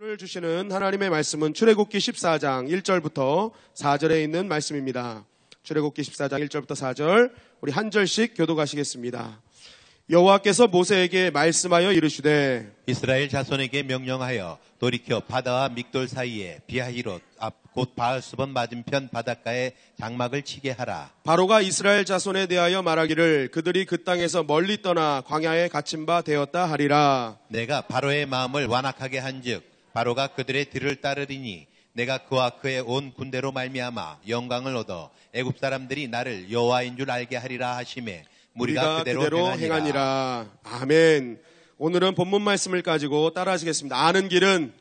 오늘 주시는 하나님의 말씀은 출애굽기 14장 1절부터 4절에 있는 말씀입니다. 출애굽기 14장 1절부터 4절 우리 한 절씩 교독하시겠습니다. 여호와께서 모세에게 말씀하여 이르시되 이스라엘 자손에게 명령하여 돌이켜 바다와 믹돌 사이에 비하히롯 앞 곧 바알스본 맞은편 바닷가에 장막을 치게 하라. 바로가 이스라엘 자손에 대하여 말하기를 그들이 그 땅에서 멀리 떠나 광야에 갇힌 바 되었다 하리라. 내가 바로의 마음을 완악하게 한즉 바로가 그들의 뒤를 따르리니 내가 그와 그의 온 군대로 말미암아 영광을 얻어 애굽 사람들이 나를 여호와인 줄 알게 하리라 하시매 우리가 그대로 행하니라. 아멘. 오늘은 본문 말씀을 가지고 따라하시겠습니다. 아는 길은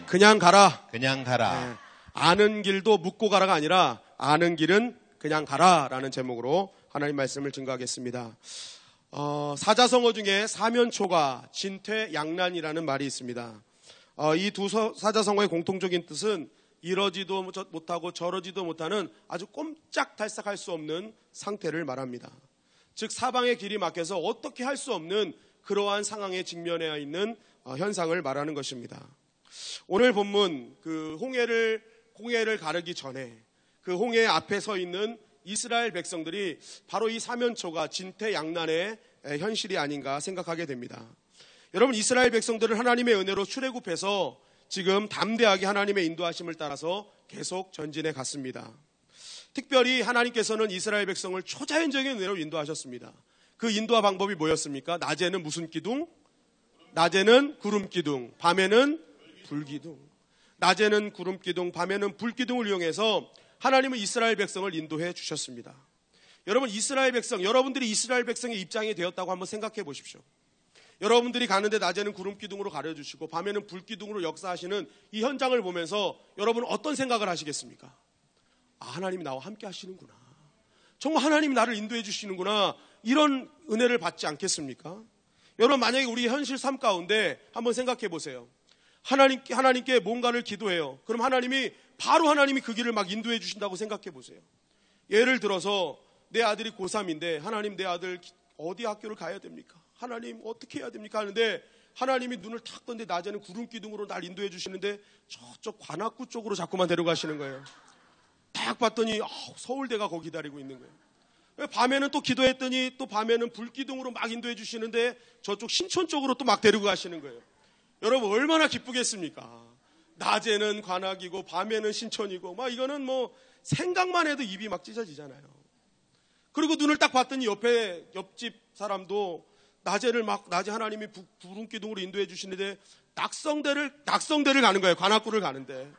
그냥 가라. 그냥 가라. 네. 아는 길도 묻고 가라가 아니라 아는 길은 그냥 가라라는 제목으로 하나님 말씀을 증거하겠습니다. 사자성어 중에 사면초가 진퇴양난이라는 말이 있습니다. 이 두 사자성어의 공통적인 뜻은 이러지도 못하고 저러지도 못하는 아주 꼼짝달싹할 수 없는 상태를 말합니다. 즉 사방의 길이 막혀서 어떻게 할 수 없는 그러한 상황에 직면해 있는 현상을 말하는 것입니다. 오늘 본문 그 홍해를 가르기 전에 그 홍해 앞에 서 있는 이스라엘 백성들이 바로 이 사면초가 진퇴양난의 현실이 아닌가 생각하게 됩니다. 여러분, 이스라엘 백성들은 하나님의 은혜로 출애굽해서 지금 담대하게 하나님의 인도하심을 따라서 계속 전진해 갔습니다. 특별히 하나님께서는 이스라엘 백성을 초자연적인 은혜로 인도하셨습니다. 그 인도와 방법이 뭐였습니까? 낮에는 무슨 기둥? 낮에는 구름 기둥, 밤에는 불 기둥. 낮에는 구름 기둥, 밤에는 불 기둥을 이용해서 하나님은 이스라엘 백성을 인도해 주셨습니다. 여러분, 여러분들이 이스라엘 백성의 입장이 되었다고 한번 생각해 보십시오. 여러분들이 가는데 낮에는 구름 기둥으로 가려주시고 밤에는 불 기둥으로 역사하시는 이 현장을 보면서 여러분은 어떤 생각을 하시겠습니까? 하나님이 나와 함께 하시는구나. 정말 하나님이 나를 인도해 주시는구나. 이런 은혜를 받지 않겠습니까? 여러분, 만약에 우리 현실 삶 가운데 한번 생각해 보세요. 하나님께 뭔가를 기도해요. 그럼 하나님이 그 길을 막 인도해 주신다고 생각해 보세요. 예를 들어서 내 아들이 고3인데 하나님, 내 아들 어디 학교를 가야 됩니까? 하나님 어떻게 해야 됩니까? 하는데 하나님이 눈을 탁 떴는데 낮에는 구름 기둥으로 날 인도해 주시는데 저쪽 관악구 쪽으로 자꾸만 데려가시는 거예요. 딱 봤더니 서울대가 거기 기다리고 있는 거예요. 밤에는 또 기도했더니 또 밤에는 불 기둥으로 막 인도해 주시는데 저쪽 신촌 쪽으로 또 막 데리고 가시는 거예요. 여러분, 얼마나 기쁘겠습니까? 낮에는 관악이고 밤에는 신촌이고 이거는 생각만 해도 입이 막 찢어지잖아요. 그리고 눈을 딱 봤더니 옆집 사람도 낮에 하나님이 구름 기둥으로 인도해 주시는데 낙성대를 가는 거예요. 관악구를 가는데.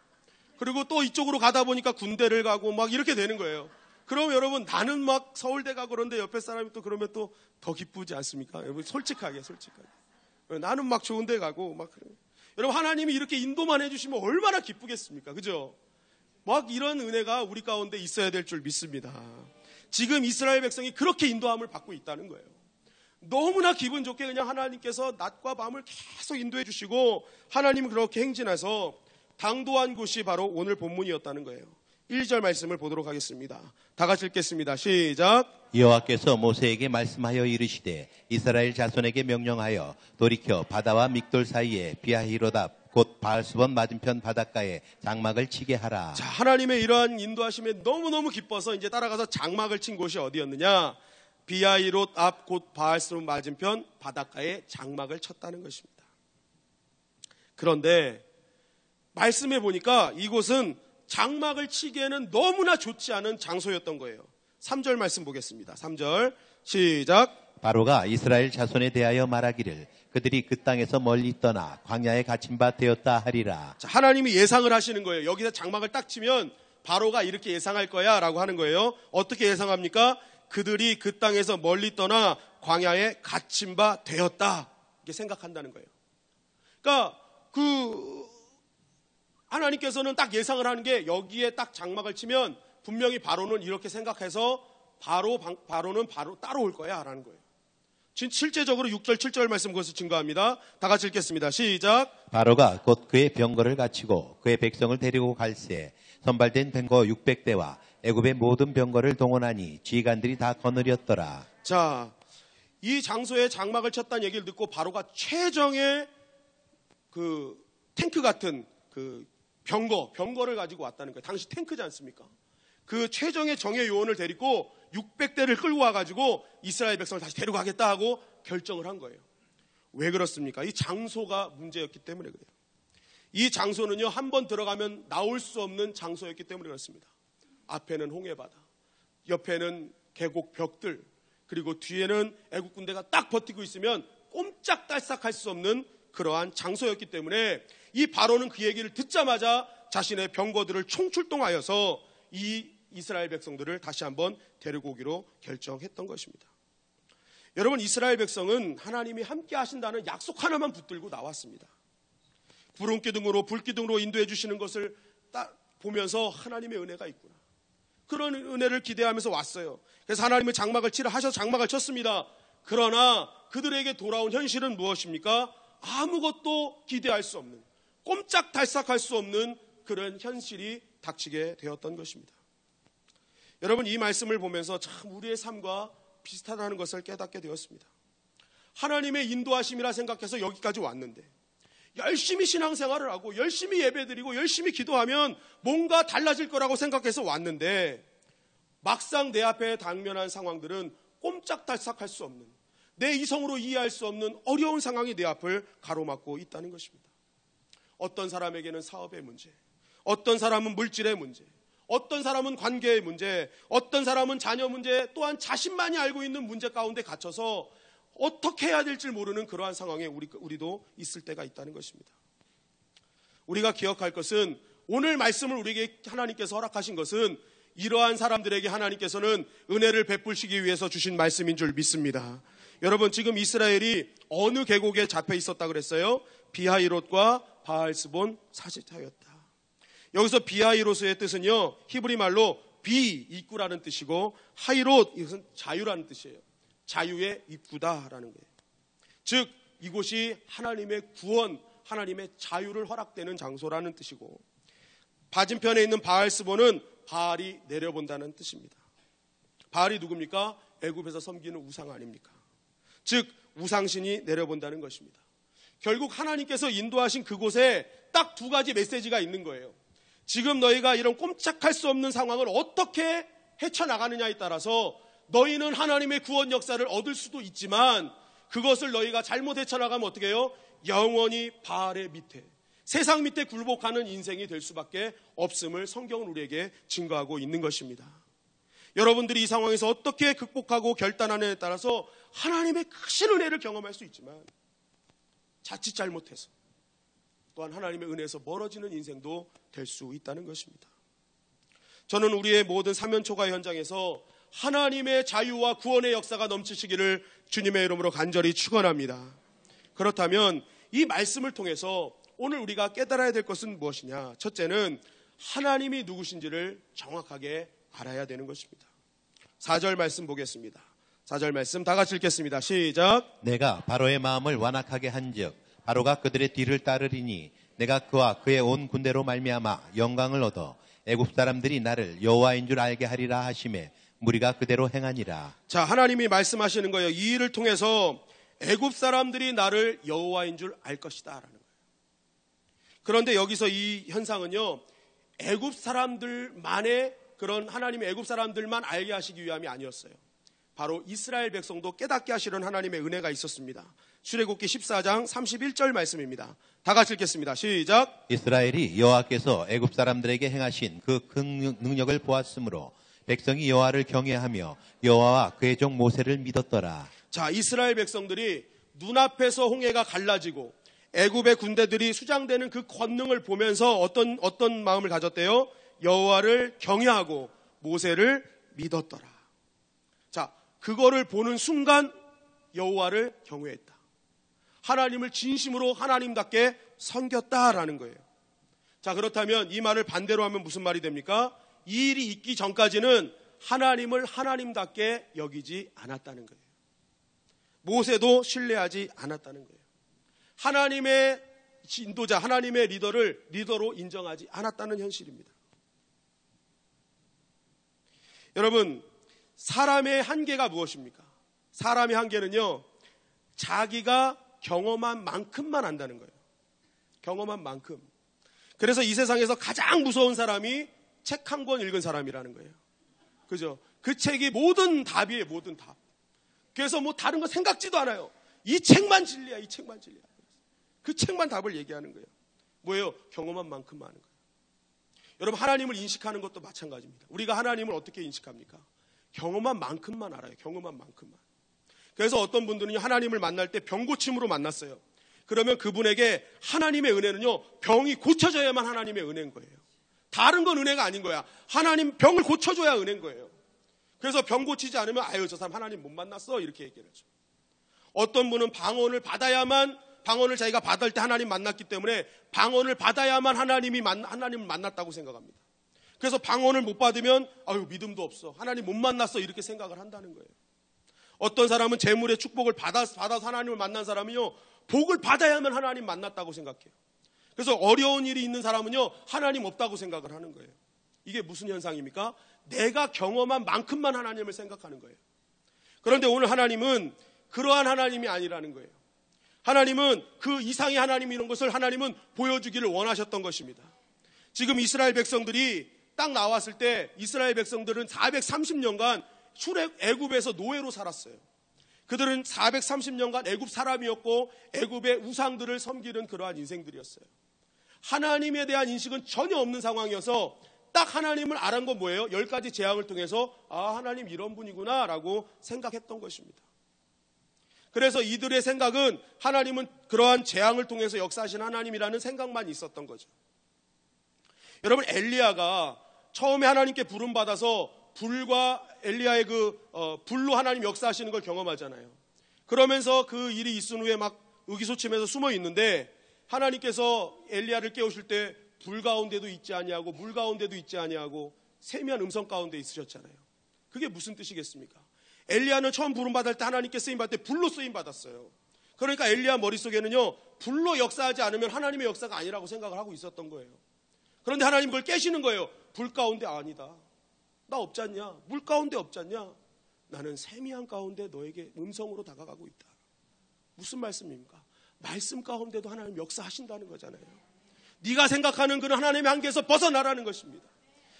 그리고 또 이쪽으로 가다 보니까 군대를 가고 이렇게 되는 거예요. 그럼 여러분, 나는 서울대 가고 그런데 옆에 사람이 또 그러면 또 더 기쁘지 않습니까? 여러분, 솔직하게. 나는 좋은 데 가고 그래요. 여러분, 하나님이 이렇게 인도만 해주시면 얼마나 기쁘겠습니까? 그죠? 이런 은혜가 우리 가운데 있어야 될 줄 믿습니다. 지금 이스라엘 백성이 그렇게 인도함을 받고 있다는 거예요. 너무나 기분 좋게 그냥 하나님께서 낮과 밤을 계속 인도해 주시고 하나님은 그렇게 행진해서 당도한 곳이 바로 오늘 본문이었다는 거예요. 1절 말씀을 보도록 하겠습니다. 다 같이 읽겠습니다. 시작. 여호와께서 모세에게 말씀하여 이르시되 이스라엘 자손에게 명령하여 돌이켜 바다와 믹돌 사이에 비하히롯 앞 곧 바알스본 맞은편 바닷가에 장막을 치게 하라. 자, 하나님의 이러한 인도하심에 너무너무 기뻐서 이제 따라가서 장막을 친 곳이 어디였느냐? 비하히롯 앞 곧 바알스본 맞은편 바닷가에 장막을 쳤다는 것입니다. 그런데 말씀해 보니까 이곳은 장막을 치기에는 너무나 좋지 않은 장소였던 거예요. 3절 말씀 보겠습니다. 3절 시작. 바로가 이스라엘 자손에 대하여 말하기를 그들이 그 땅에서 멀리 떠나 광야에 갇힌 바 되었다 하리라. 자, 하나님이 예상을 하시는 거예요. 여기서 장막을 딱 치면 바로가 이렇게 예상할 거야 라고 하는 거예요. 어떻게 예상합니까? 그들이 그 땅에서 멀리 떠나 광야에 갇힌 바 되었다, 이렇게 생각한다는 거예요. 그러니까 하나님께서는 딱 예상을 하는 게 여기에 딱 장막을 치면 분명히 바로는 이렇게 생각해서 바로는 바로 따라올 거야 라는 거예요. 실제적으로 6절 7절 말씀 그것을 증거합니다. 다 같이 읽겠습니다. 시작. 바로가 곧 그의 병거를 갖추고 그의 백성을 데리고 갈새 선발된 병거 600대와 애굽의 모든 병거를 동원하니 지휘관들이 다 거느렸더라. 자, 이 장소에 장막을 쳤다는 얘기를 듣고 바로가 최정의 탱크 같은 그 병거를 가지고 왔다는 거예요. 당시 탱크지 않습니까? 그 최정예 정예 요원을 데리고 600대를 끌고 와가지고 이스라엘 백성을 다시 데려가겠다 하고 결정을 한 거예요. 왜 그렇습니까? 이 장소가 문제였기 때문에 그래요. 이 장소는요, 한번 들어가면 나올 수 없는 장소였기 때문에 그렇습니다. 앞에는 홍해바다, 옆에는 계곡 벽들, 그리고 뒤에는 애국 군대가 딱 버티고 있으면 꼼짝달싹할 수 없는 그러한 장소였기 때문에 이 바로는 그 얘기를 듣자마자 자신의 병거들을 총출동하여서 이 이스라엘 백성들을 다시 한번 데리고 오기로 결정했던 것입니다. 여러분, 이스라엘 백성은 하나님이 함께 하신다는 약속 하나만 붙들고 나왔습니다. 구름기둥으로 불기둥으로 인도해 주시는 것을 딱 보면서 하나님의 은혜가 있구나, 그런 은혜를 기대하면서 왔어요. 그래서 하나님은 장막을 치라 하셔서 장막을 쳤습니다. 그러나 그들에게 돌아온 현실은 무엇입니까? 아무것도 기대할 수 없는, 꼼짝달싹할 수 없는 그런 현실이 닥치게 되었던 것입니다. 여러분, 이 말씀을 보면서 참 우리의 삶과 비슷하다는 것을 깨닫게 되었습니다. 하나님의 인도하심이라 생각해서 여기까지 왔는데, 열심히 신앙생활을 하고 열심히 예배드리고 열심히 기도하면 뭔가 달라질 거라고 생각해서 왔는데, 막상 내 앞에 당면한 상황들은 꼼짝달싹할 수 없는, 내 이성으로 이해할 수 없는 어려운 상황이 내 앞을 가로막고 있다는 것입니다. 어떤 사람에게는 사업의 문제, 어떤 사람은 물질의 문제, 어떤 사람은 관계의 문제, 어떤 사람은 자녀 문제, 또한 자신만이 알고 있는 문제 가운데 갇혀서 어떻게 해야 될지 모르는 그러한 상황에 우리도 있을 때가 있다는 것입니다. 우리가 기억할 것은, 오늘 말씀을 우리에게 하나님께서 허락하신 것은 이러한 사람들에게 하나님께서는 은혜를 베푸시기 위해서 주신 말씀인 줄 믿습니다. 여러분, 지금 이스라엘이 어느 계곡에 잡혀 있었다 그랬어요? 비하이롯과 바알스본 사이였다. 여기서 비하이롯의 뜻은요, 히브리 말로 비, 입구라는 뜻이고, 하이롯, 이것은 자유라는 뜻이에요. 자유의 입구다라는 거예요. 즉, 이곳이 하나님의 구원, 하나님의 자유를 허락되는 장소라는 뜻이고, 맞은편에 있는 바알스본은 바알이 내려본다는 뜻입니다. 바알이 누굽니까? 애굽에서 섬기는 우상 아닙니까? 즉, 우상신이 내려본다는 것입니다. 결국 하나님께서 인도하신 그곳에 딱 두 가지 메시지가 있는 거예요. 지금 너희가 이런 꼼짝할 수 없는 상황을 어떻게 헤쳐나가느냐에 따라서 너희는 하나님의 구원 역사를 얻을 수도 있지만, 그것을 너희가 잘못 헤쳐나가면 어떻게 해요? 영원히 바알의 밑에, 세상 밑에 굴복하는 인생이 될 수밖에 없음을 성경은 우리에게 증거하고 있는 것입니다. 여러분들이 이 상황에서 어떻게 극복하고 결단하느냐에 따라서 하나님의 크신 은혜를 경험할 수 있지만, 자칫 잘못해서 또한 하나님의 은혜에서 멀어지는 인생도 될 수 있다는 것입니다. 저는 우리의 모든 사면초가 현장에서 하나님의 자유와 구원의 역사가 넘치시기를 주님의 이름으로 간절히 축원합니다. 그렇다면 이 말씀을 통해서 오늘 우리가 깨달아야 될 것은 무엇이냐? 첫째는 하나님이 누구신지를 정확하게 알아야 되는 것입니다. 4절 말씀 보겠습니다. 4절 말씀 다 같이 읽겠습니다. 시작. 내가 바로의 마음을 완악하게 한즉 바로가 그들의 뒤를 따르리니 내가 그와 그의 온 군대로 말미암아 영광을 얻어 애굽 사람들이 나를 여호와인 줄 알게 하리라 하시매 무리가 그대로 행하니라. 자, 하나님이 말씀하시는 거예요. 이 일을 통해서 애굽 사람들이 나를 여호와인 줄 알 것이다 라는 거예요. 그런데 여기서 이 현상은요, 애굽 사람들만의 그런 하나님의 애굽 사람들만 알게 하시기 위함이 아니었어요. 바로 이스라엘 백성도 깨닫게 하시는 하나님의 은혜가 있었습니다. 출애굽기 14장 31절 말씀입니다. 다 같이 읽겠습니다. 시작. 이스라엘이 여호와께서 애굽 사람들에게 행하신 그 큰 능력을 보았으므로 백성이 여호와를 경외하며 여호와와 그의 종 모세를 믿었더라. 자, 이스라엘 백성들이 눈앞에서 홍해가 갈라지고 애굽의 군대들이 수장되는 그 권능을 보면서 어떤 마음을 가졌대요? 여호와를 경외하고 모세를 믿었더라. 자, 그거를 보는 순간 여호와를 경외했다. 하나님을 진심으로 하나님답게 섬겼다라는 거예요. 자, 그렇다면 이 말을 반대로 하면 무슨 말이 됩니까? 이 일이 있기 전까지는 하나님을 하나님답게 여기지 않았다는 거예요. 모세도 신뢰하지 않았다는 거예요. 하나님의 인도자, 하나님의 리더를 리더로 인정하지 않았다는 현실입니다. 여러분, 사람의 한계가 무엇입니까? 사람의 한계는요, 자기가 경험한 만큼만 안다는 거예요. 경험한 만큼. 그래서 이 세상에서 가장 무서운 사람이 책 한 권 읽은 사람이라는 거예요. 그죠? 그 책이 모든 답이에요, 모든 답. 그래서 뭐 다른 거 생각지도 않아요. 이 책만 진리야, 이 책만 진리야. 그 책만 답을 얘기하는 거예요. 뭐예요? 경험한 만큼 많은 거예요. 여러분, 하나님을 인식하는 것도 마찬가지입니다. 우리가 하나님을 어떻게 인식합니까? 경험한 만큼만 알아요. 경험한 만큼만. 그래서 어떤 분들은 하나님을 만날 때 병고침으로 만났어요. 그러면 그분에게 하나님의 은혜는요, 병이 고쳐져야만 하나님의 은혜인 거예요. 다른 건 은혜가 아닌 거야. 하나님 병을 고쳐줘야 은혜인 거예요. 그래서 병 고치지 않으면 아유, 저 사람 하나님 못 만났어, 이렇게 얘기를 하죠. 어떤 분은 방언을 받아야만, 방언을 자기가 받을 때 하나님 만났기 때문에 방언을 받아야만 하나님을 만났다고 생각합니다. 그래서 방언을 못 받으면 아유, 믿음도 없어, 하나님 못 만났어, 이렇게 생각을 한다는 거예요. 어떤 사람은 재물의 축복을 받아서 하나님을 만난 사람은요, 복을 받아야만 하나님 만났다고 생각해요. 그래서 어려운 일이 있는 사람은요, 하나님 없다고 생각을 하는 거예요. 이게 무슨 현상입니까? 내가 경험한 만큼만 하나님을 생각하는 거예요. 그런데 오늘 하나님은 그러한 하나님이 아니라는 거예요. 하나님은 그 이상의 하나님, 이런 것을 하나님은 보여주기를 원하셨던 것입니다. 지금 이스라엘 백성들이 딱 나왔을 때 이스라엘 백성들은 430년간 애굽에서 노예로 살았어요. 그들은 430년간 애굽 사람이었고 애굽의 우상들을 섬기는 그러한 인생들이었어요. 하나님에 대한 인식은 전혀 없는 상황이어서 딱 하나님을 알은 건 뭐예요? 10가지 재앙을 통해서 아, 하나님 이런 분이구나 라고 생각했던 것입니다. 그래서 이들의 생각은 하나님은 그러한 재앙을 통해서 역사하신 하나님이라는 생각만 있었던 거죠. 여러분, 엘리야가 처음에 하나님께 부름받아서 불과 엘리야의 불로 하나님 역사하시는 걸 경험하잖아요. 그러면서 그 일이 있은 후에 막 의기소침해서 숨어 있는데 하나님께서 엘리야를 깨우실 때 불 가운데도 있지 아니하고 물 가운데도 있지 아니하고 세미한 음성 가운데 있으셨잖아요. 그게 무슨 뜻이겠습니까? 엘리야는 처음 부름받을 때 하나님께 쓰임받을 때 불로 쓰임받았어요. 그러니까 엘리야 머릿속에는요, 불로 역사하지 않으면 하나님의 역사가 아니라고 생각을 하고 있었던 거예요. 그런데 하나님 그걸 깨시는 거예요. 불 가운데 아니다, 나 없지 않냐? 물 가운데 없지 않냐? 나는 세미한 가운데 너에게 음성으로 다가가고 있다. 무슨 말씀입니까? 말씀 가운데도 하나님 역사하신다는 거잖아요. 네가 생각하는 그런 하나님의 한계에서 벗어나라는 것입니다.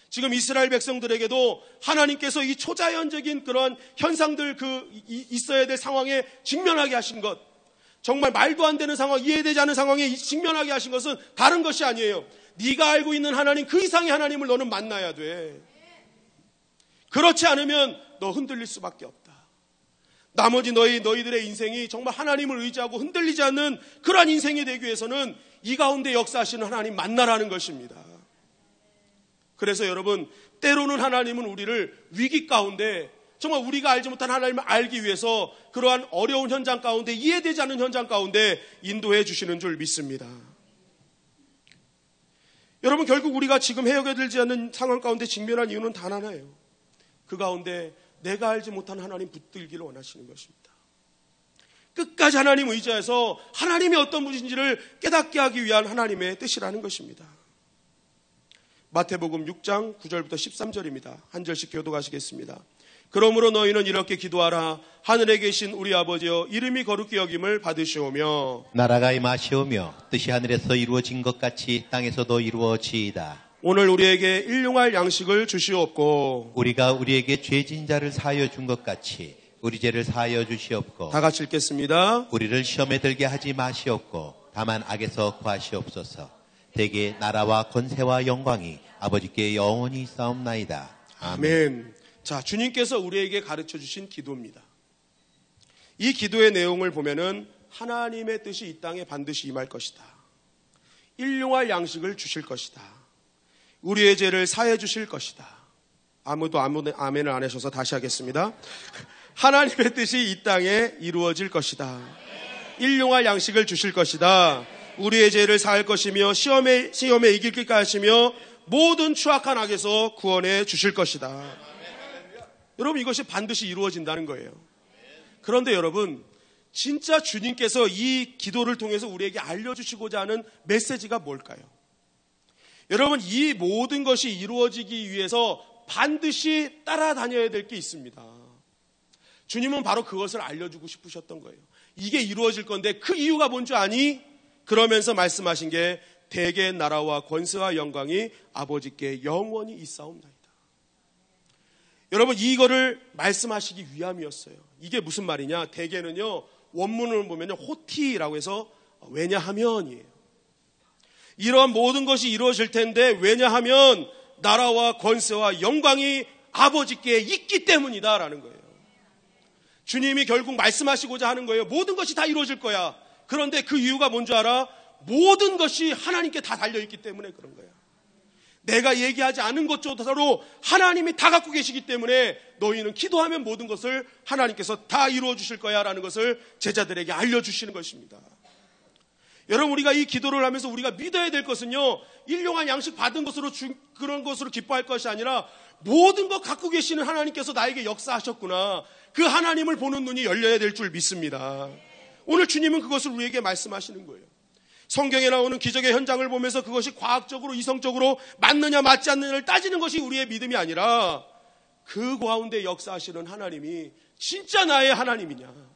지금 이스라엘 백성들에게도 하나님께서 이 초자연적인 그런 현상들, 있어야 될 상황에 직면하게 하신 것, 정말 말도 안 되는 상황, 이해되지 않는 상황에 직면하게 하신 것은 다른 것이 아니에요. 네가 알고 있는 하나님, 그 이상의 하나님을 너는 만나야 돼. 그렇지 않으면 너 흔들릴 수밖에 없다. 나머지 너희들의 인생이 정말 하나님을 의지하고 흔들리지 않는 그러한 인생이 되기 위해서는 이 가운데 역사하시는 하나님 만나라는 것입니다. 그래서 여러분, 때로는 하나님은 우리를 위기 가운데, 정말 우리가 알지 못한 하나님을 알기 위해서 그러한 어려운 현장 가운데, 이해되지 않는 현장 가운데 인도해 주시는 줄 믿습니다. 여러분, 결국 우리가 지금 헤어되지 않는 상황 가운데 직면한 이유는 단 하나예요. 그 가운데 내가 알지 못한 하나님 붙들기를 원하시는 것입니다. 끝까지 하나님 의지해서 하나님이 어떤 분인지를 깨닫게 하기 위한 하나님의 뜻이라는 것입니다. 마태복음 6장 9절부터 13절입니다. 한 절씩 교독하시겠습니다. 그러므로 너희는 이렇게 기도하라. 하늘에 계신 우리 아버지여, 이름이 거룩히 여김을 받으시오며 나라가 임하시오며 뜻이 하늘에서 이루어진 것 같이 땅에서도 이루어지이다. 오늘 우리에게 일용할 양식을 주시옵고 우리가 우리에게 죄진 자를 사하여 준 것 같이 우리 죄를 사하여 주시옵고 다 같이 읽겠습니다. 우리를 시험에 들게 하지 마시옵고 다만 악에서 구하시옵소서. 대개 나라와 권세와 영광이 아버지께 영원히 있사옵나이다. 아멘. 자, 주님께서 우리에게 가르쳐 주신 기도입니다. 이 기도의 내용을 보면은 하나님의 뜻이 이 땅에 반드시 임할 것이다. 일용할 양식을 주실 것이다. 우리의 죄를 사해 주실 것이다. 아무도 아멘을 안 하셔서 다시 하겠습니다. 하나님의 뜻이 이 땅에 이루어질 것이다. 일용할 양식을 주실 것이다. 우리의 죄를 사할 것이며 시험에 이길 길까 하시며 모든 추악한 악에서 구원해 주실 것이다. 여러분, 이것이 반드시 이루어진다는 거예요. 그런데 여러분, 진짜 주님께서 이 기도를 통해서 우리에게 알려주시고자 하는 메시지가 뭘까요? 여러분, 이 모든 것이 이루어지기 위해서 반드시 따라다녀야 될 게 있습니다. 주님은 바로 그것을 알려주고 싶으셨던 거예요. 이게 이루어질 건데 그 이유가 뭔지 아니? 그러면서 말씀하신 게 대개의 나라와 권세와 영광이 아버지께 영원히 있사옵나이다. 여러분, 이거를 말씀하시기 위함이었어요. 이게 무슨 말이냐? 대개는요, 원문을 보면요, 호티라고 해서 왜냐하면이에요. 이러한 모든 것이 이루어질 텐데 왜냐하면 나라와 권세와 영광이 아버지께 있기 때문이다라는 거예요. 주님이 결국 말씀하시고자 하는 거예요. 모든 것이 다 이루어질 거야. 그런데 그 이유가 뭔지 알아? 모든 것이 하나님께 다 달려있기 때문에 그런 거야. 내가 얘기하지 않은 것조차로 하나님이 다 갖고 계시기 때문에 너희는 기도하면 모든 것을 하나님께서 다 이루어 주실 거야 라는 것을 제자들에게 알려주시는 것입니다. 여러분, 우리가 이 기도를 하면서 우리가 믿어야 될 것은요, 일용한 양식 받은 것으로 그런 것으로 기뻐할 것이 아니라 모든 것 갖고 계시는 하나님께서 나에게 역사하셨구나, 그 하나님을 보는 눈이 열려야 될 줄 믿습니다. 오늘 주님은 그것을 우리에게 말씀하시는 거예요. 성경에 나오는 기적의 현장을 보면서 그것이 과학적으로 이성적으로 맞느냐 맞지 않느냐를 따지는 것이 우리의 믿음이 아니라 그 가운데 역사하시는 하나님이 진짜 나의 하나님이냐,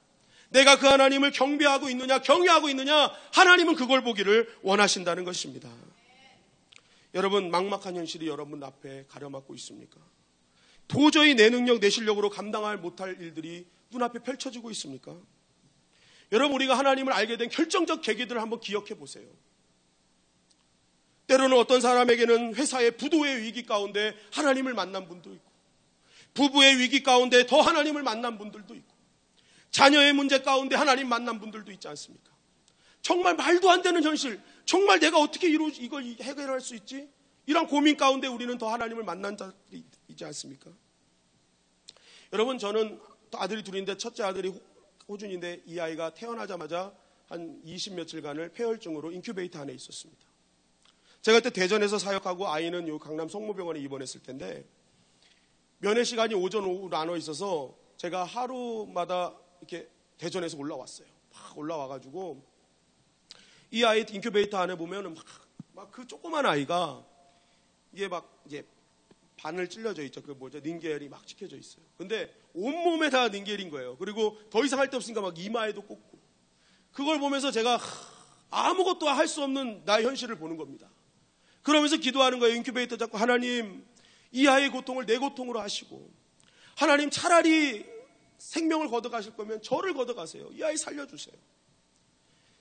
내가 그 하나님을 경배하고 있느냐 경외하고 있느냐, 하나님은 그걸 보기를 원하신다는 것입니다. 여러분, 막막한 현실이 여러분 앞에 가려막고 있습니까? 도저히 내 능력 내 실력으로 감당할 못할 일들이 눈앞에 펼쳐지고 있습니까? 여러분, 우리가 하나님을 알게 된 결정적 계기들을 한번 기억해 보세요. 때로는 어떤 사람에게는 회사의 부도의 위기 가운데 하나님을 만난 분도 있고, 부부의 위기 가운데 더 하나님을 만난 분들도 있고, 자녀의 문제 가운데 하나님 만난 분들도 있지 않습니까? 정말 말도 안 되는 현실, 정말 내가 어떻게 이걸 해결할 수 있지? 이런 고민 가운데 우리는 더 하나님을 만난 자들이 있지 않습니까? 여러분, 저는 아들이 둘인데 첫째 아들이 호준인데 이 아이가 태어나자마자 한 20 며칠간을 폐혈증으로 인큐베이터 안에 있었습니다. 제가 그때 대전에서 사역하고 아이는 요 강남 성모병원에 입원했을 텐데, 면회 시간이 오전 오후 나눠 있어서 제가 하루마다 이렇게 대전에서 올라왔어요. 막 올라와가지고 이 아이 인큐베이터 안에 보면은 막 그 조그만 아이가 이게 막 이제 반을 찔려져 있죠. 그 뭐죠? 닌겔이 막 찍혀져 있어요. 근데 온몸에 다 닌겔인 거예요. 그리고 더 이상 할 데 없으니까 막 이마에도 꽂고. 그걸 보면서 제가 아무것도 할 수 없는 나의 현실을 보는 겁니다. 그러면서 기도하는 거예요. 인큐베이터 잡고, 하나님, 이 아이의 고통을 내 고통으로 하시고, 하나님, 차라리 생명을 걷어가실 거면 저를 걷어가세요. 이 아이 살려주세요.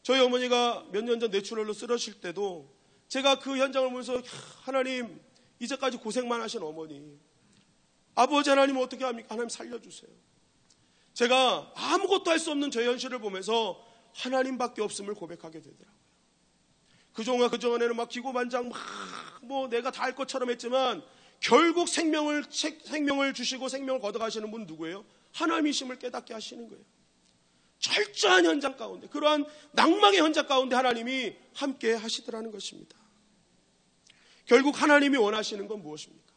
저희 어머니가 몇 년 전 뇌출혈로 쓰러질 때도 제가 그 현장을 보면서, 하나님, 이제까지 고생만 하신 어머니, 아버지 하나님 어떻게 합니까? 하나님 살려주세요. 제가 아무것도 할 수 없는 저 현실을 보면서 하나님밖에 없음을 고백하게 되더라고요. 그동안에는 막 기고만장 뭐 내가 다 할 것처럼 했지만 결국 생명을 주시고 생명을 걷어가시는 분 누구예요? 하나님이심을 깨닫게 하시는 거예요. 철저한 현장 가운데, 그러한 낭망의 현장 가운데 하나님이 함께 하시더라는 것입니다. 결국 하나님이 원하시는 건 무엇입니까?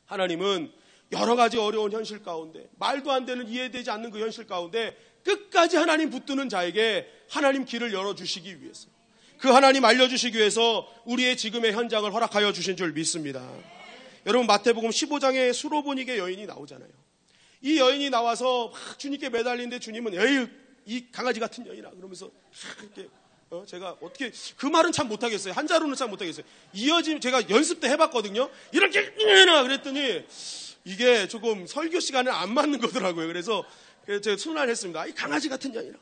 하나님은 여러 가지 어려운 현실 가운데, 말도 안 되는, 이해되지 않는 그 현실 가운데 끝까지 하나님 붙드는 자에게 하나님 길을 열어주시기 위해서, 그 하나님 알려주시기 위해서 우리의 지금의 현장을 허락하여 주신 줄 믿습니다. 여러분, 마태복음 15장에 수로보니게 여인이 나오잖아요. 이 여인이 나와서 막 주님께 매달리는데 주님은 에이, 이 강아지 같은 여인아 그러면서 이렇게 제가 어떻게 그 말은 참 못하겠어요. 한자로는 참 못하겠어요. 이어지면 제가 연습 때 해봤거든요. 이렇게 해라 그랬더니 이게 조금 설교 시간에 안 맞는 거더라고요. 그래서 제가 순환했습니다. 이 강아지 같은 여인아,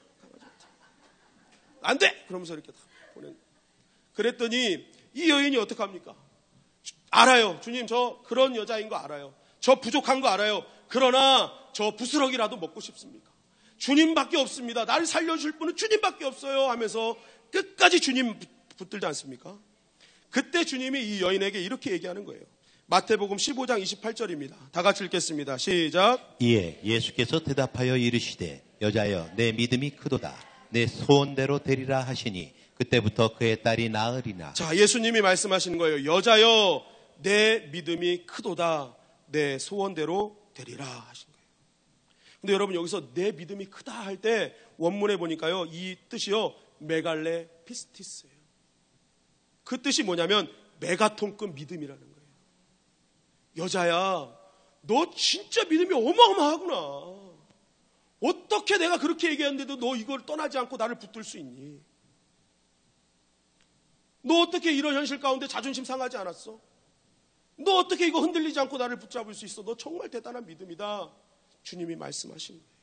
안 돼! 그러면서 이렇게 다 보낸. 그랬더니 이 여인이 어떻게 합니까? 알아요. 주님, 저 그런 여자인 거 알아요. 저 부족한 거 알아요. 그러나 저 부스러기라도 먹고 싶습니까? 주님밖에 없습니다. 나를 살려줄 분은 주님밖에 없어요 하면서 끝까지 주님 붙들지 않습니까? 그때 주님이 이 여인에게 이렇게 얘기하는 거예요. 마태복음 15장 28절입니다. 다 같이 읽겠습니다. 시작. 이에 예수께서 대답하여 이르시되 여자여 내 믿음이 크도다. 내 소원대로 되리라 하시니 그때부터 그의 딸이 나으리나. 자, 예수님이 말씀하시는 거예요. 여자여 내 믿음이 크도다. 내 소원대로 되리라 하신 거예요. 근데 여러분, 여기서 내 믿음이 크다 할 때 원문에 보니까요, 이 뜻이요 메갈레 피스티스예요. 그 뜻이 뭐냐면 메가톤급 믿음이라는 거예요. 여자야, 너 진짜 믿음이 어마어마하구나. 어떻게 내가 그렇게 얘기했는데도 너 이걸 떠나지 않고 나를 붙들 수 있니? 너 어떻게 이런 현실 가운데 자존심 상하지 않았어? 너 어떻게 이거 흔들리지 않고 나를 붙잡을 수 있어? 너 정말 대단한 믿음이다. 주님이 말씀하신 거예요.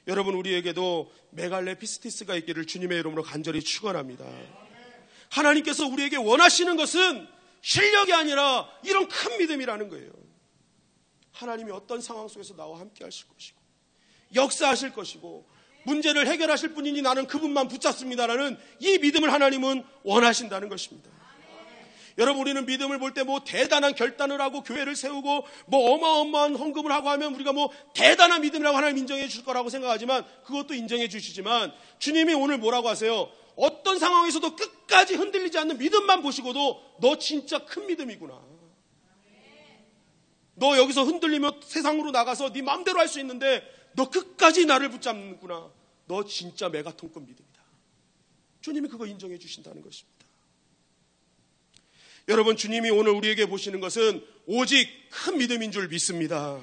여러분, 우리에게도 메갈레 피스티스가 있기를 주님의 이름으로 간절히 축원합니다. 하나님께서 우리에게 원하시는 것은 실력이 아니라 이런 큰 믿음이라는 거예요. 하나님이 어떤 상황 속에서 나와 함께 하실 것이고 역사하실 것이고 문제를 해결하실 분이니 나는 그분만 붙잡습니다라는 이 믿음을 하나님은 원하신다는 것입니다. 여러분, 우리는 믿음을 볼 때 뭐 대단한 결단을 하고 교회를 세우고 뭐 어마어마한 헌금을 하고 하면 우리가 뭐 대단한 믿음이라고 하나님 인정해 주실 거라고 생각하지만 그것도 인정해 주시지만 주님이 오늘 뭐라고 하세요? 어떤 상황에서도 끝까지 흔들리지 않는 믿음만 보시고도 너 진짜 큰 믿음이구나. 너 여기서 흔들리면 세상으로 나가서 네 마음대로 할 수 있는데 너 끝까지 나를 붙잡는구나. 너 진짜 메가톤급 믿음이다. 주님이 그거 인정해 주신다는 것입니다. 여러분, 주님이 오늘 우리에게 보시는 것은 오직 큰 믿음인 줄 믿습니다.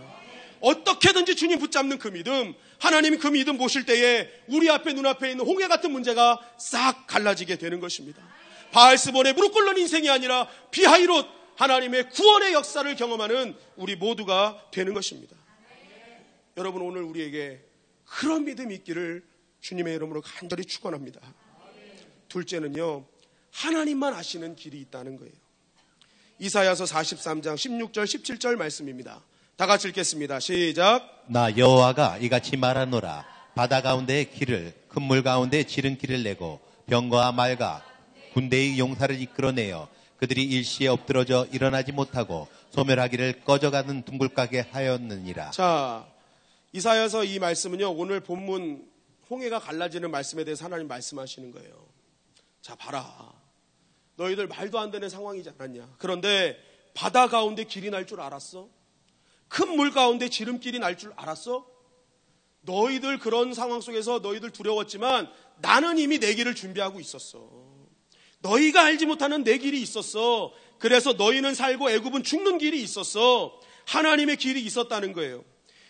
어떻게든지 주님 붙잡는 그 믿음, 하나님이 그 믿음 보실 때에 우리 앞에 눈앞에 있는 홍해 같은 문제가 싹 갈라지게 되는 것입니다. 바알스본의 무릎 꿇는 인생이 아니라 비하이롯 하나님의 구원의 역사를 경험하는 우리 모두가 되는 것입니다. 여러분, 오늘 우리에게 그런 믿음이 있기를 주님의 이름으로 간절히 축원합니다. 둘째는요, 하나님만 아시는 길이 있다는 거예요. 이사야서 43장 16절 17절 말씀입니다. 다 같이 읽겠습니다. 시작. 나 여호와가 이같이 말하노라. 바다 가운데의 길을 큰 물 가운데 지름길을 내고 병거와 말과 군대의 용사를 이끌어내어 그들이 일시에 엎드러져 일어나지 못하고 소멸하기를 꺼져가는 둥글까게 하였느니라. 자, 이사야서 이 말씀은요, 오늘 본문 홍해가 갈라지는 말씀에 대해서 하나님 말씀하시는 거예요. 자, 봐라. 너희들 말도 안 되는 상황이지 않았냐. 그런데 바다 가운데 길이 날 줄 알았어? 큰 물 가운데 지름길이 날 줄 알았어? 너희들 그런 상황 속에서 너희들 두려웠지만 나는 이미 내 길을 준비하고 있었어. 너희가 알지 못하는 내 길이 있었어. 그래서 너희는 살고 애굽은 죽는 길이 있었어. 하나님의 길이 있었다는 거예요.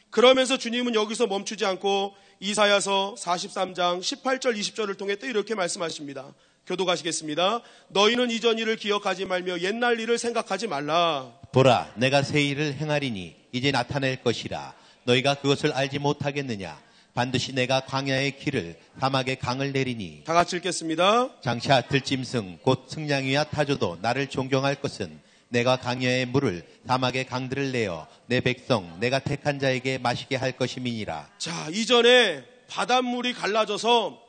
그러면서 주님은 여기서 멈추지 않고 이사야서 43장 18절 20절을 통해 또 이렇게 말씀하십니다. 교독하시겠습니다. 너희는 이전 일을 기억하지 말며 옛날 일을 생각하지 말라. 보라, 내가 새 일을 행하리니 이제 나타낼 것이라. 너희가 그것을 알지 못하겠느냐. 반드시 내가 광야의 길을 사막의 강을 내리니. 다 같이 읽겠습니다. 장차 들짐승 곧 승냥이와 타조도 나를 존경할 것은 내가 광야의 물을 사막의 강들을 내어 내 백성 내가 택한 자에게 마시게 할 것임이니라. 자, 이전에 바닷물이 갈라져서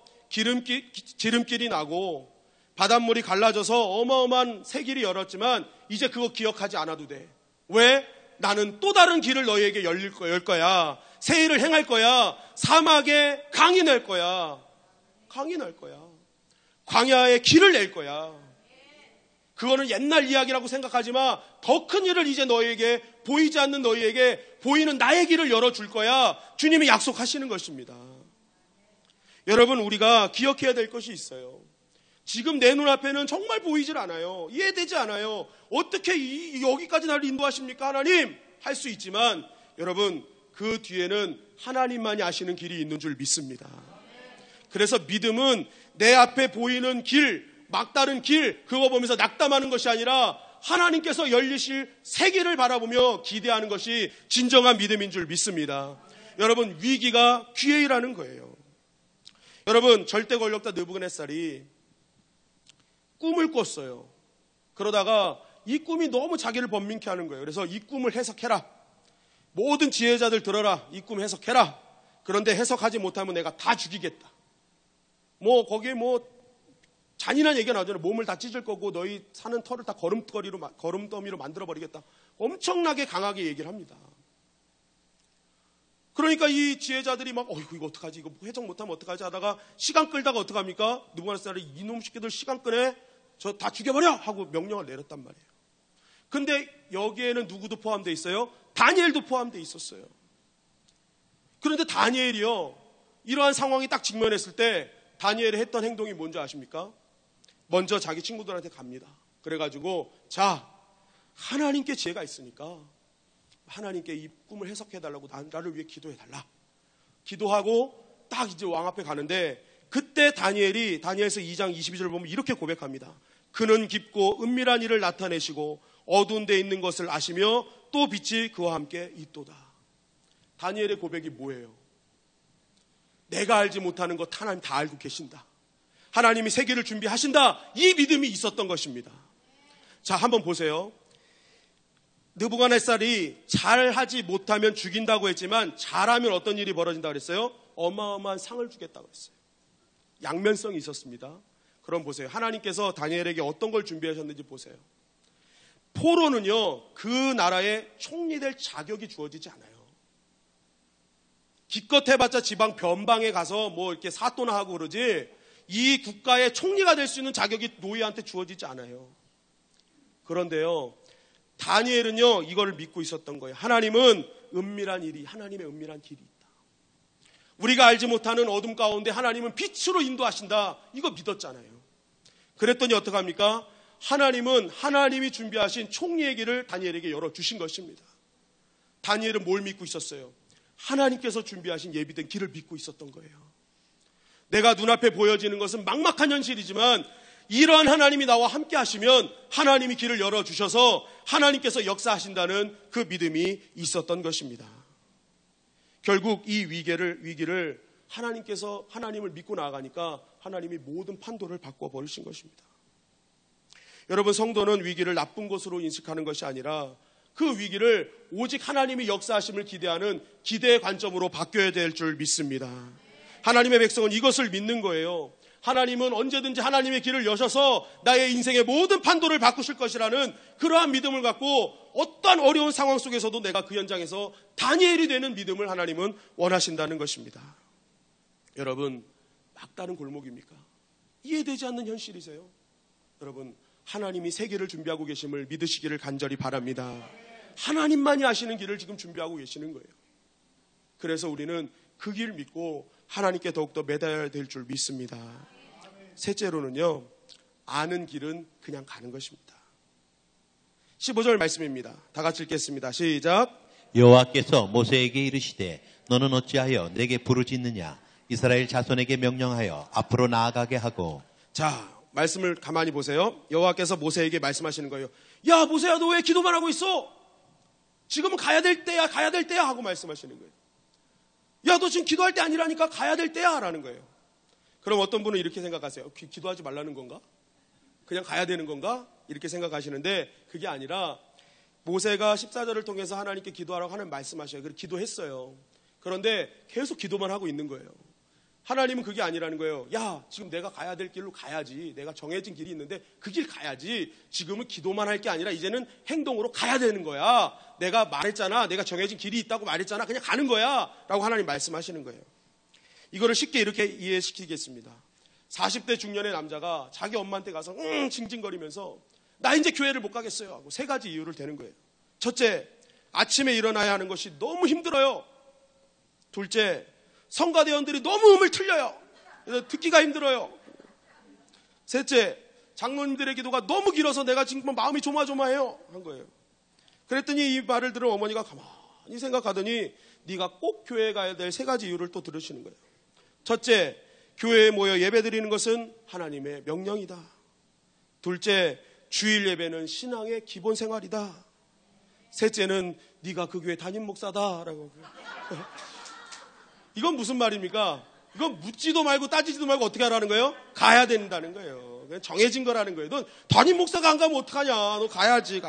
지름길이 나고 바닷물이 갈라져서 어마어마한 새 길이 열었지만 이제 그거 기억하지 않아도 돼. 왜? 나는 또 다른 길을 너희에게 열 거야. 새 일을 행할 거야. 사막에 강이 날 거야. 강이 날 거야. 광야에 길을 낼 거야. 그거는 옛날 이야기라고 생각하지만 더 큰 일을 이제 너희에게 보이지 않는 너희에게 보이는 나의 길을 열어줄 거야. 주님이 약속하시는 것입니다. 여러분, 우리가 기억해야 될 것이 있어요. 지금 내 눈앞에는 정말 보이질 않아요. 이해되지 않아요. 어떻게 여기까지 나를 인도하십니까 하나님? 할 수 있지만 여러분, 그 뒤에는 하나님만이 아시는 길이 있는 줄 믿습니다. 그래서 믿음은 내 앞에 보이는 길, 막다른 길, 그거 보면서 낙담하는 것이 아니라 하나님께서 열리실 새 길을 바라보며 기대하는 것이 진정한 믿음인 줄 믿습니다. 여러분, 위기가 기회라는 거예요. 여러분, 절대 권력자 느부갓네살이 꿈을 꿨어요. 그러다가 이 꿈이 너무 자기를 번민케 하는 거예요. 그래서 이 꿈을 해석해라. 모든 지혜자들 들어라. 이 꿈 해석해라. 그런데 해석하지 못하면 내가 다 죽이겠다. 거기에 잔인한 얘기가 나오잖아요. 몸을 다 찢을 거고 너희 사는 터를 다 거름더미로 만들어버리겠다. 엄청나게 강하게 얘기를 합니다. 그러니까 이 지혜자들이 막 이거 어떡하지, 이거 해석 못하면 어떡하지 하다가 시간 끌다가 어떡합니까? 느부갓네살이 이놈 새끼들 시간 끄네, 저 다 죽여버려 하고 명령을 내렸단 말이에요. 근데 여기에는 누구도 포함되어 있어요? 다니엘도 포함되어 있었어요. 그런데 다니엘이요, 이러한 상황이 딱 직면했을 때 다니엘이 했던 행동이 뭔지 아십니까? 먼저 자기 친구들한테 갑니다. 그래가지고 자, 하나님께 지혜가 있으니까 하나님께 이 꿈을 해석해달라고 나를 위해 기도해달라. 기도하고 딱 이제 왕 앞에 가는데 그때 다니엘서 2장 22절을 보면 이렇게 고백합니다. 그는 깊고 은밀한 일을 나타내시고 어두운 데 있는 것을 아시며 또 빛이 그와 함께 있도다. 다니엘의 고백이 뭐예요? 내가 알지 못하는 것 하나님 다 알고 계신다. 하나님이 세계를 준비하신다. 이 믿음이 있었던 것입니다. 자, 한번 보세요. 느부갓네살이 잘하지 못하면 죽인다고 했지만 잘하면 어떤 일이 벌어진다고 그랬어요? 어마어마한 상을 주겠다고 했어요. 양면성이 있었습니다. 그럼 보세요. 하나님께서 다니엘에게 어떤 걸 준비하셨는지 보세요. 포로는요, 그 나라의 총리 될 자격이 주어지지 않아요. 기껏 해봤자 지방 변방에 가서 뭐 이렇게 사또나 하고 그러지, 이 국가의 총리가 될 수 있는 자격이 노예한테 주어지지 않아요. 그런데요, 다니엘은요, 이걸 믿고 있었던 거예요. 하나님은 하나님의 은밀한 길이 있다. 우리가 알지 못하는 어둠 가운데 하나님은 빛으로 인도하신다. 이거 믿었잖아요. 그랬더니 어떡합니까? 하나님은 하나님이 준비하신 총리의 길을 다니엘에게 열어주신 것입니다. 다니엘은 뭘 믿고 있었어요? 하나님께서 준비하신 예비된 길을 믿고 있었던 거예요. 내가 눈앞에 보여지는 것은 막막한 현실이지만 이러한 하나님이 나와 함께 하시면 하나님이 길을 열어주셔서 하나님께서 역사하신다는 그 믿음이 있었던 것입니다. 결국 이 위기를 하나님을 믿고 나아가니까 하나님이 모든 판도를 바꿔버리신 것입니다. 여러분, 성도는 위기를 나쁜 것으로 인식하는 것이 아니라 그 위기를 오직 하나님이 역사하심을 기대하는 기대의 관점으로 바뀌어야 될 줄 믿습니다. 하나님의 백성은 이것을 믿는 거예요. 하나님은 언제든지 하나님의 길을 여셔서 나의 인생의 모든 판도를 바꾸실 것이라는 그러한 믿음을 갖고 어떠한 어려운 상황 속에서도 내가 그 현장에서 다니엘이 되는 믿음을 하나님은 원하신다는 것입니다. 여러분, 막다른 골목입니까? 이해되지 않는 현실이세요? 여러분, 하나님이 세계를 준비하고 계심을 믿으시기를 간절히 바랍니다. 하나님만이 아시는 길을 지금 준비하고 계시는 거예요. 그래서 우리는 그 길 믿고 하나님께 더욱더 매달려야 될 줄 믿습니다. 셋째로는요, 아는 길은 그냥 가는 것입니다. 15절 말씀입니다. 다 같이 읽겠습니다. 시작. 여호와께서 모세에게 이르시되 너는 어찌하여 내게 부르짖느냐? 이스라엘 자손에게 명령하여 앞으로 나아가게 하고. 자, 말씀을 가만히 보세요. 여호와께서 모세에게 말씀하시는 거예요. 야, 모세야, 너 왜 기도만 하고 있어? 지금은 가야 될 때야 하고 말씀하시는 거예요. 야, 너 지금 기도할 때 아니라니까 가야 될 때야 라는 거예요. 그럼 어떤 분은 이렇게 생각하세요. 기도하지 말라는 건가? 그냥 가야 되는 건가? 이렇게 생각하시는데 그게 아니라 모세가 14절을 통해서 하나님께 기도하라고 하나님 말씀하셔요. 그래서 기도했어요. 그런데 계속 기도만 하고 있는 거예요. 하나님은 그게 아니라는 거예요. 야, 지금 내가 가야 될 길로 가야지. 내가 정해진 길이 있는데 그 길 가야지. 지금은 기도만 할 게 아니라 이제는 행동으로 가야 되는 거야. 내가 말했잖아. 내가 정해진 길이 있다고 말했잖아. 그냥 가는 거야. 라고 하나님 말씀하시는 거예요. 이거를 쉽게 이렇게 이해시키겠습니다. 40대 중년의 남자가 자기 엄마한테 가서 징징거리면서 나 이제 교회를 못 가겠어요 하고 세 가지 이유를 대는 거예요. 첫째, 아침에 일어나야 하는 것이 너무 힘들어요. 둘째, 성가대원들이 너무 음을 틀려요. 그래서 듣기가 힘들어요. 셋째, 장로님들의 기도가 너무 길어서 내가 지금 마음이 조마조마해요 한 거예요. 그랬더니 이 말을 들은 어머니가 가만히 생각하더니 네가 꼭 교회에 가야 될 세 가지 이유를 또 들으시는 거예요. 첫째, 교회에 모여 예배드리는 것은 하나님의 명령이다. 둘째, 주일 예배는 신앙의 기본 생활이다. 셋째는 네가 그 교회 담임 목사다라고. 이건 무슨 말입니까? 이건 묻지도 말고 따지지도 말고 어떻게 하라는 거예요? 가야 된다는 거예요. 그냥 정해진 거라는 거예요. 넌 담임 목사가 안 가면 어떡하냐? 너 가야지.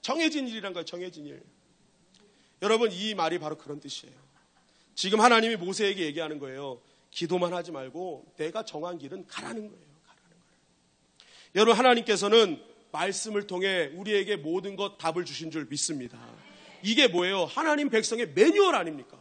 정해진 일이란 거예요. 정해진 일. 여러분, 이 말이 바로 그런 뜻이에요. 지금 하나님이 모세에게 얘기하는 거예요. 기도만 하지 말고 내가 정한 길은 가라는 거예요. 여러분, 하나님께서는 말씀을 통해 우리에게 모든 것 답을 주신 줄 믿습니다. 이게 뭐예요? 하나님 백성의 매뉴얼 아닙니까?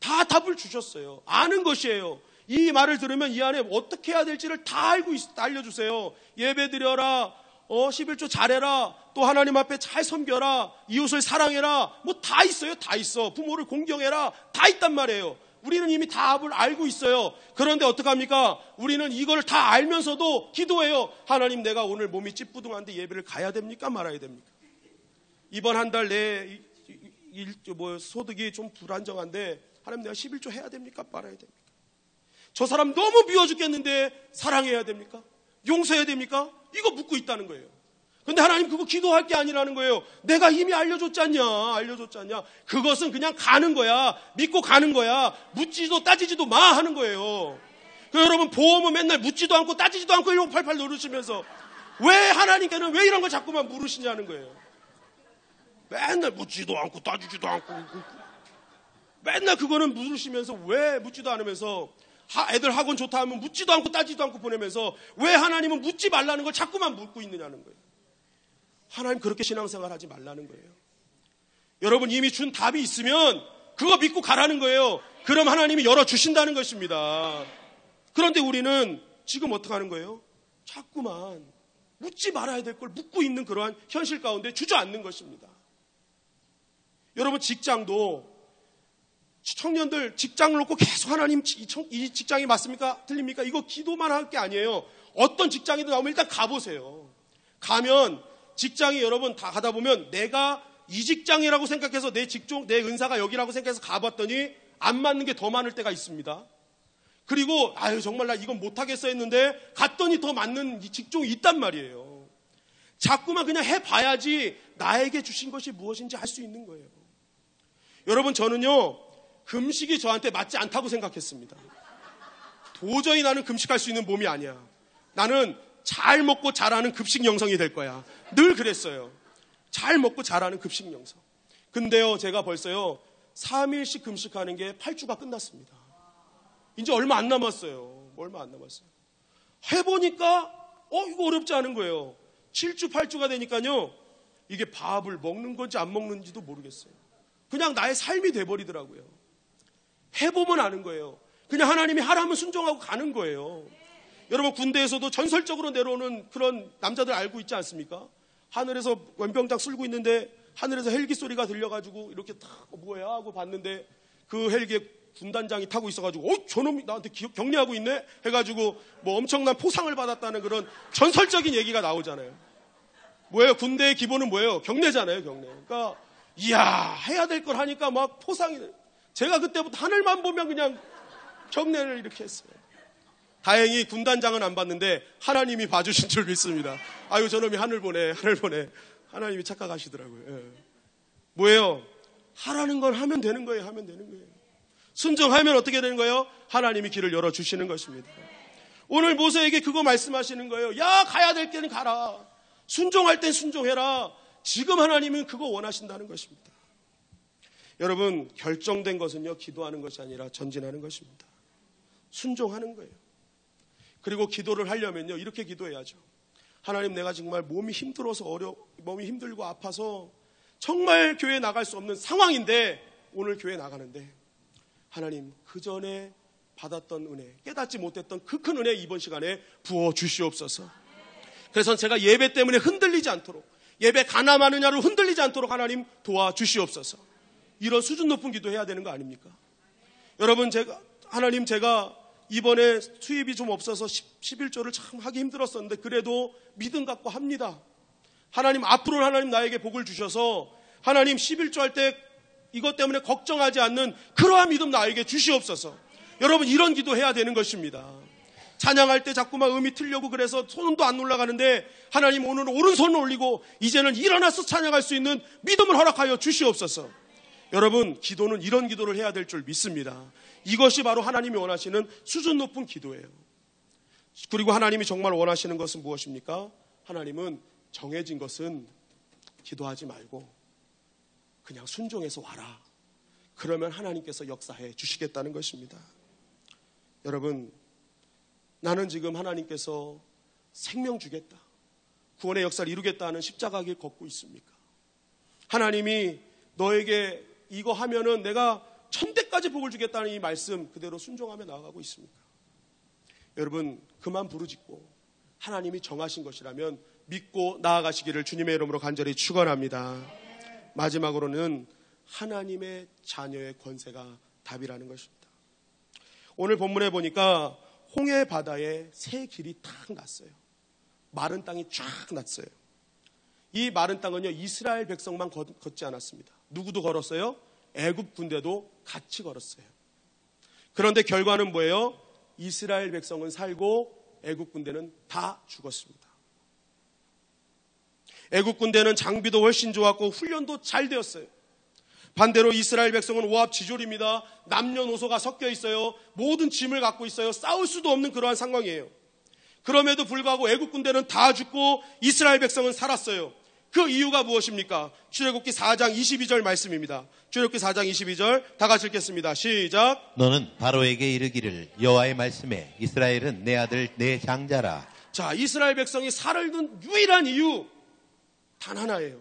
다 답을 주셨어요. 아는 것이에요. 이 말을 들으면 이 안에 어떻게 해야 될지를 다 알려주세요. 예배 드려라, 11조 잘해라, 또 하나님 앞에 잘 섬겨라, 이웃을 사랑해라, 뭐 다 있어요. 다 있어. 부모를 공경해라, 다 있단 말이에요. 우리는 이미 답을 알고 있어요. 그런데 어떡합니까? 우리는 이걸 다 알면서도 기도해요. 하나님, 내가 오늘 몸이 찌뿌둥한데 예배를 가야 됩니까? 말아야 됩니까? 이번 한 달 내 소득이 좀 불안정한데 하나님, 내가 11조 해야 됩니까? 말아야 됩니까? 저 사람 너무 미워 죽겠는데 사랑해야 됩니까? 용서해야 됩니까? 이거 묻고 있다는 거예요. 근데 하나님 그거 기도할 게 아니라는 거예요. 내가 이미 알려줬잖냐. 그것은 그냥 가는 거야. 믿고 가는 거야. 묻지도 따지지도 마 하는 거예요. 여러분 보험은 맨날 묻지도 않고 따지지도 않고 이러고 팔팔 누르시면서 왜 하나님께는 왜 이런 걸 자꾸만 물으시냐는 거예요. 맨날 묻지도 않고 따지지도 않고 맨날 그거는 물으시면서 왜 묻지도 않으면서 애들 학원 좋다 하면 묻지도 않고 따지지도 않고 보내면서 왜 하나님은 묻지 말라는 걸 자꾸만 묻고 있느냐는 거예요. 하나님 그렇게 신앙생활 하지 말라는 거예요. 여러분 이미 준 답이 있으면 그거 믿고 가라는 거예요. 그럼 하나님이 열어주신다는 것입니다. 그런데 우리는 지금 어떻게 하는 거예요? 자꾸만 묻지 말아야 될 걸 묻고 있는 그러한 현실 가운데 주저앉는 것입니다. 여러분 직장도 청년들 직장을 놓고 계속 하나님 이 직장이 맞습니까? 틀립니까? 이거 기도만 할 게 아니에요. 어떤 직장이든 나오면 일단 가보세요. 가면 직장이 여러분 다 가다 보면 내가 이 직장이라고 생각해서 내 직종, 내 은사가 여기라고 생각해서 가봤더니 안 맞는 게 더 많을 때가 있습니다. 그리고 정말 나 이건 못하겠어 했는데 갔더니 더 맞는 직종이 있단 말이에요. 자꾸만 그냥 해봐야지 나에게 주신 것이 무엇인지 알 수 있는 거예요. 여러분 저는요 금식이 저한테 맞지 않다고 생각했습니다. 도저히 나는 금식할 수 있는 몸이 아니야. 나는 잘 먹고 잘하는 급식 영성이 될 거야. 늘 그랬어요. 잘 먹고 잘하는 급식 영성. 근데요 제가 벌써요 3일씩 금식하는 게 8주가 끝났습니다. 이제 얼마 안 남았어요. 해보니까 이거 어렵지 않은 거예요. 7주 8주가 되니까요 이게 밥을 먹는 건지 안 먹는지도 모르겠어요. 그냥 나의 삶이 돼버리더라고요. 해보면 아는 거예요. 그냥 하나님이 하라면 순종하고 가는 거예요. 여러분 군대에서도 전설적으로 내려오는 그런 남자들 알고 있지 않습니까? 하늘에서 원병장 쓸고 있는데 하늘에서 헬기 소리가 들려가지고 이렇게 딱 뭐야 하고 봤는데 그 헬기에 군단장이 타고 있어가지고 저놈이 나한테 격려하고 있네 해가지고 뭐 엄청난 포상을 받았다는 그런 전설적인 얘기가 나오잖아요. 뭐예요? 군대의 기본은 뭐예요? 경례잖아요. 경례. 그러니까 이야 해야 될 걸 하니까 막 포상이. 제가 그때부터 하늘만 보면 그냥 경례를 이렇게 했어요. 다행히 군단장은 안 봤는데 하나님이 봐주신 줄 믿습니다. 저놈이 하늘 보네. 하나님이 착각하시더라고요. 예. 뭐예요? 하라는 걸 하면 되는 거예요. 순종하면 어떻게 되는 거예요? 하나님이 길을 열어주시는 것입니다. 오늘 모세에게 그거 말씀하시는 거예요. 야 가야 될 때는 가라. 순종할 땐 순종해라. 지금 하나님은 그거 원하신다는 것입니다. 여러분 결정된 것은요 기도하는 것이 아니라 전진하는 것입니다. 순종하는 거예요. 그리고 기도를 하려면요 이렇게 기도해야죠. 하나님 내가 정말 몸이 힘들어서 몸이 힘들고 아파서 정말 교회에 나갈 수 없는 상황인데 오늘 교회에 나가는데 하나님 그 전에 받았던 은혜 깨닫지 못했던 그 큰 은혜 이번 시간에 부어 주시옵소서. 그래서 제가 예배 때문에 흔들리지 않도록 예배 가나마느냐로 흔들리지 않도록 하나님 도와주시옵소서. 이런 수준 높은 기도해야 되는 거 아닙니까? 여러분 제가 이번에 수입이 좀 없어서 11조를 참 하기 힘들었었는데 그래도 믿음 갖고 합니다. 하나님 앞으로 하나님 나에게 복을 주셔서 하나님 11조 할 때 이것 때문에 걱정하지 않는 그러한 믿음 나에게 주시옵소서. 여러분 이런 기도해야 되는 것입니다. 찬양할 때 자꾸만 음이 틀려고 그래서 손도 안 올라가는데 하나님 오늘은 오른손을 올리고 이제는 일어나서 찬양할 수 있는 믿음을 허락하여 주시옵소서. 여러분 기도는 이런 기도를 해야 될 줄 믿습니다. 이것이 바로 하나님이 원하시는 수준 높은 기도예요. 그리고 하나님이 정말 원하시는 것은 무엇입니까? 하나님은 정해진 것은 기도하지 말고 그냥 순종해서 와라. 그러면 하나님께서 역사해 주시겠다는 것입니다. 여러분 나는 지금 하나님께서 생명 주겠다, 구원의 역사를 이루겠다는 십자가 길 걷고 있습니까? 하나님이 너에게 이거 하면은 내가 천대까지 복을 주겠다는 이 말씀 그대로 순종하며 나아가고 있습니까? 여러분 그만 부르짖고 하나님이 정하신 것이라면 믿고 나아가시기를 주님의 이름으로 간절히 축원합니다. 마지막으로는 하나님의 자녀의 권세가 답이라는 것입니다. 오늘 본문에 보니까 홍해 바다에 새 길이 탁 났어요. 마른 땅이 쫙 났어요. 이 마른 땅은요 이스라엘 백성만 걷지 않았습니다. 누구도 걸었어요? 애굽 군대도 같이 걸었어요. 그런데 결과는 뭐예요? 이스라엘 백성은 살고 애국 군대는 다 죽었습니다. 애국 군대는 장비도 훨씬 좋았고 훈련도 잘 되었어요. 반대로 이스라엘 백성은 오합지졸입니다. 남녀노소가 섞여 있어요. 모든 짐을 갖고 있어요. 싸울 수도 없는 그러한 상황이에요. 그럼에도 불구하고 애국 군대는 다 죽고 이스라엘 백성은 살았어요. 그 이유가 무엇입니까? 출애굽기 4장 22절 말씀입니다. 출애굽기 4장 22절 다 같이 읽겠습니다. 시작. 너는 바로에게 이르기를 여호와의 말씀에 이스라엘은 내 아들 내 장자라. 자, 이스라엘 백성이 살아있는 유일한 이유 단 하나예요.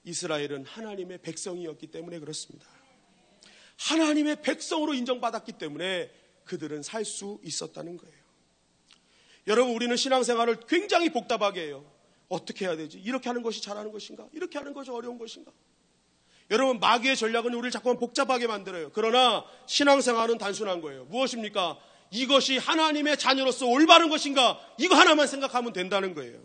이스라엘은 하나님의 백성이었기 때문에 그렇습니다. 하나님의 백성으로 인정받았기 때문에 그들은 살 수 있었다는 거예요. 여러분, 우리는 신앙생활을 굉장히 복잡하게 해요. 어떻게 해야 되지? 이렇게 하는 것이 잘하는 것인가? 이렇게 하는 것이 어려운 것인가? 여러분, 마귀의 전략은 우리를 자꾸만 복잡하게 만들어요. 그러나 신앙생활은 단순한 거예요. 무엇입니까? 이것이 하나님의 자녀로서 올바른 것인가? 이거 하나만 생각하면 된다는 거예요.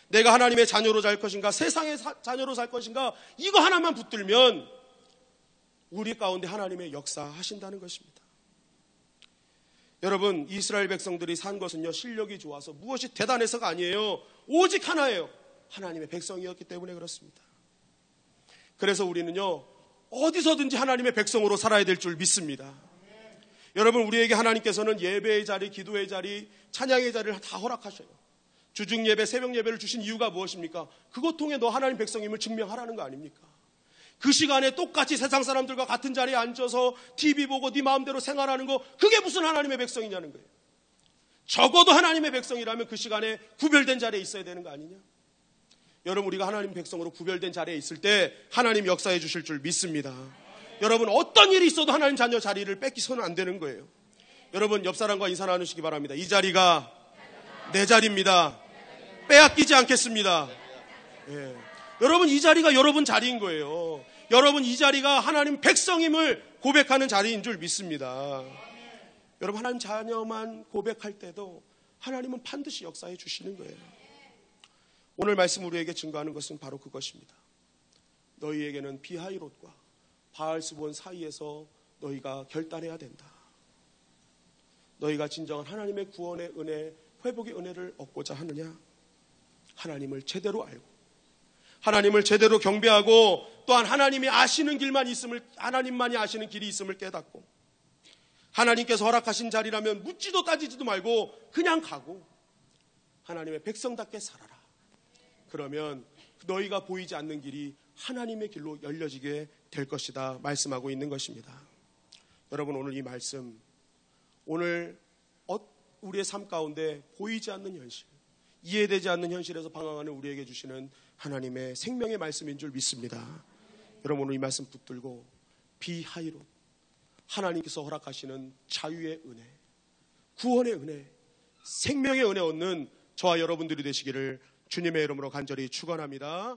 내가 하나님의 자녀로 살 것인가? 세상의 자녀로 살 것인가? 이거 하나만 붙들면 우리 가운데 하나님의 역사하신다는 것입니다. 여러분, 이스라엘 백성들이 산 것은요, 실력이 좋아서 무엇이 대단해서가 아니에요. 오직 하나예요. 하나님의 백성이었기 때문에 그렇습니다. 그래서 우리는요, 어디서든지 하나님의 백성으로 살아야 될 줄 믿습니다. 여러분, 우리에게 하나님께서는 예배의 자리, 기도의 자리, 찬양의 자리를 다 허락하셔요. 주중 예배, 새벽 예배를 주신 이유가 무엇입니까? 그것 통해 너 하나님 백성임을 증명하라는 거 아닙니까? 그 시간에 똑같이 세상 사람들과 같은 자리에 앉아서 TV 보고 네 마음대로 생활하는 거, 그게 무슨 하나님의 백성이냐는 거예요. 적어도 하나님의 백성이라면 그 시간에 구별된 자리에 있어야 되는 거 아니냐? 여러분, 우리가 하나님 백성으로 구별된 자리에 있을 때 하나님 역사해 주실 줄 믿습니다. 여러분, 어떤 일이 있어도 하나님 자녀 자리를 뺏기서는 안 되는 거예요. 여러분, 옆 사람과 인사 나누시기 바랍니다. 이 자리가 내 자리입니다. 빼앗기지 않겠습니다. 예. 여러분, 이 자리가 여러분 자리인 거예요. 여러분, 이 자리가 하나님 백성임을 고백하는 자리인 줄 믿습니다. 여러분, 하나님 자녀만 고백할 때도 하나님은 반드시 역사해 주시는 거예요. 오늘 말씀 우리에게 증거하는 것은 바로 그것입니다. 너희에게는 비하이롯과 바알스본 사이에서 너희가 결단해야 된다. 너희가 진정한 하나님의 구원의 은혜, 회복의 은혜를 얻고자 하느냐? 하나님을 제대로 알고 하나님을 제대로 경배하고 또한 하나님이 아시는 길만 있음을, 하나님만이 아시는 길이 있음을 깨닫고 하나님께서 허락하신 자리라면 묻지도 따지지도 말고 그냥 가고 하나님의 백성답게 살아라. 그러면 너희가 보이지 않는 길이 하나님의 길로 열려지게 될 것이다 말씀하고 있는 것입니다. 여러분, 오늘 이 말씀, 오늘 우리의 삶 가운데 보이지 않는 현실, 이해되지 않는 현실에서 방황하는 우리에게 주시는 하나님의 생명의 말씀인 줄 믿습니다. 여러분, 오늘 이 말씀 붙들고 비하이롯, 하나님께서 허락하시는 자유의 은혜, 구원의 은혜, 생명의 은혜 얻는 저와 여러분들이 되시기를 주님의 이름으로 간절히 축원합니다.